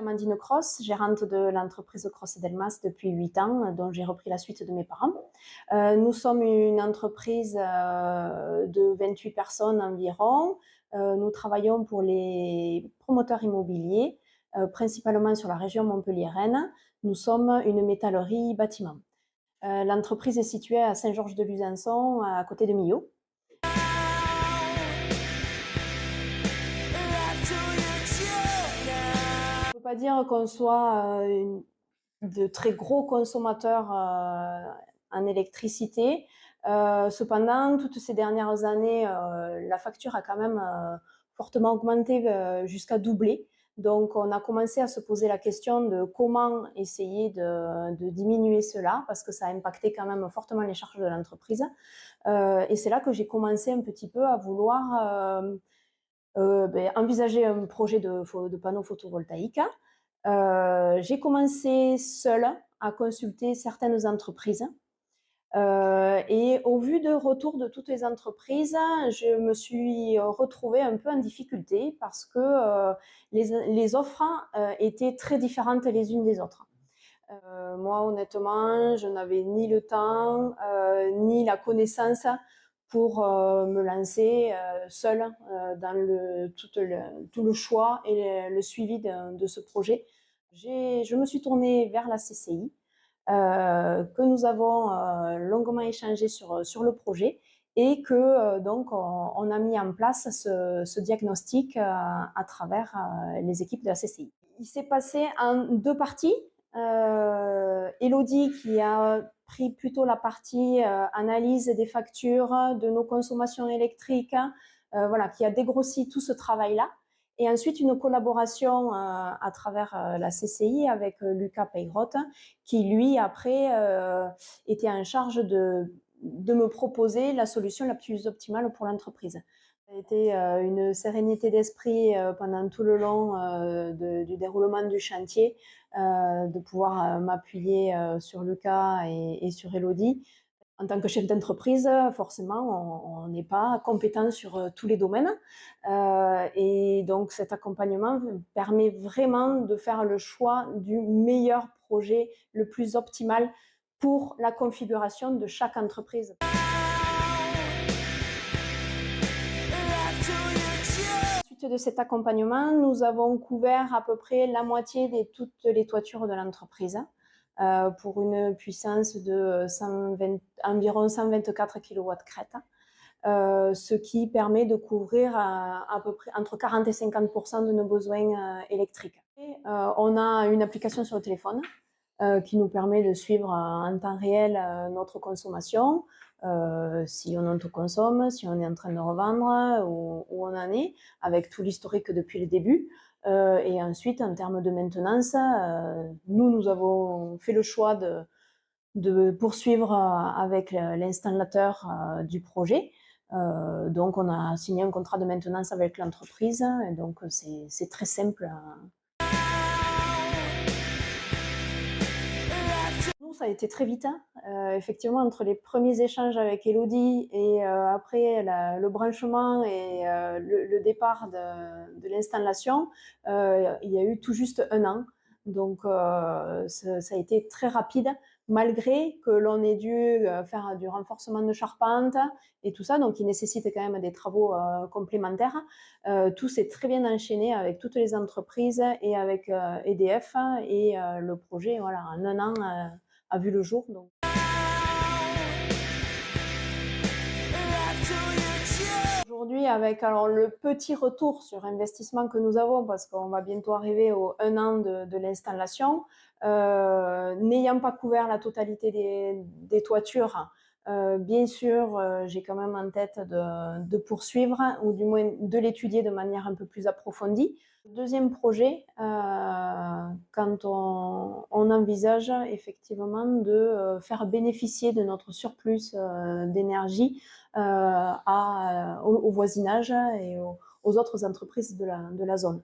Amandine Cross, gérante de l'entreprise Cross Delmas depuis 8 ans, dont j'ai repris la suite de mes parents. Nous sommes une entreprise de 28 personnes environ. Nous travaillons pour les promoteurs immobiliers, principalement sur la région Montpellier-Rennes. Nous sommes une métallerie bâtiment. L'entreprise est située à Saint-Georges-de-Luzançon, à côté de Millau. On ne peut pas dire qu'on soit de très gros consommateurs en électricité. Cependant, toutes ces dernières années, la facture a quand même fortement augmenté jusqu'à doubler. Donc, on a commencé à se poser la question de comment essayer de diminuer cela, parce que ça a impacté quand même fortement les charges de l'entreprise. Et c'est là que j'ai commencé un petit peu à vouloir envisager un projet de panneaux photovoltaïques. J'ai commencé seule à consulter certaines entreprises. Et au vu de retour de toutes les entreprises, je me suis retrouvée un peu en difficulté parce que les offres étaient très différentes les unes des autres. Moi, honnêtement, je n'avais ni le temps, ni la connaissance pour me lancer seule dans tout le choix et le suivi de ce projet. Je me suis tournée vers la CCI, que nous avons longuement échangé sur le projet et que donc on a mis en place ce diagnostic à travers les équipes de la CCI. Il s'est passé en deux parties. Elodie qui a pris plutôt la partie analyse des factures, de nos consommations électriques, voilà, qui a dégrossi tout ce travail-là. Et ensuite, une collaboration à travers la CCI avec Lucas Peyrotte, qui lui, après, était en charge de me proposer la solution la plus optimale pour l'entreprise. Ça a été une sérénité d'esprit pendant tout le long du déroulement du chantier, de pouvoir m'appuyer sur Lucas et sur Elodie. En tant que chef d'entreprise, forcément, on n'est pas compétent sur tous les domaines. Et donc, cet accompagnement permet vraiment de faire le choix du meilleur projet, le plus optimal pour la configuration de chaque entreprise. Suite de cet accompagnement, nous avons couvert à peu près la moitié de toutes les toitures de l'entreprise. Pour une puissance de environ 124 kW crête, ce qui permet de couvrir à peu près entre 40 et 50% de nos besoins électriques. Et, on a une application sur le téléphone qui nous permet de suivre en temps réel notre consommation, si on autoconsomme, si on est en train de revendre, où on en est, avec tout l'historique depuis le début. Et ensuite, en termes de maintenance, nous avons fait le choix de poursuivre avec l'installateur du projet. Donc, on a signé un contrat de maintenance avec l'entreprise. Et donc, c'est très simple. Nous, ça a été très vite. Effectivement, entre les premiers échanges avec Elodie et après le branchement et le départ de l'installation, il y a eu tout juste 1 an. Donc, ça a été très rapide, malgré que l'on ait dû faire du renforcement de charpente et tout ça, donc il nécessite quand même des travaux complémentaires. Tout s'est très bien enchaîné avec toutes les entreprises et avec EDF et le projet, voilà, en 1 an a vu le jour. Donc. Aujourd'hui, avec alors le petit retour sur investissement que nous avons, parce qu'on va bientôt arriver au 1 an de l'installation, n'ayant pas couvert la totalité des toitures, bien sûr, j'ai quand même en tête de poursuivre, ou du moins de l'étudier de manière un peu plus approfondie. Deuxième projet, quand on envisage effectivement de faire bénéficier de notre surplus d'énergie au voisinage et aux autres entreprises de la zone.